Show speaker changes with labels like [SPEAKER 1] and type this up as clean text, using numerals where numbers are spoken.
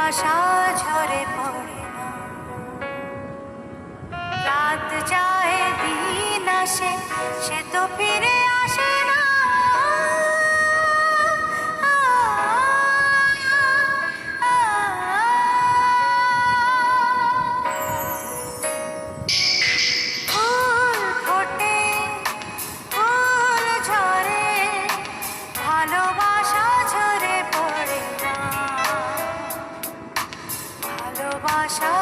[SPEAKER 1] ভালোবাসা ঝরে পড়ে না। রাত যায় দিন আসে, সে তো ফিরে আসে না। ফুল ফোটে, ফুল ঝরে, ভালোবাসা ঝরে পড়ে না। ভালোবাসা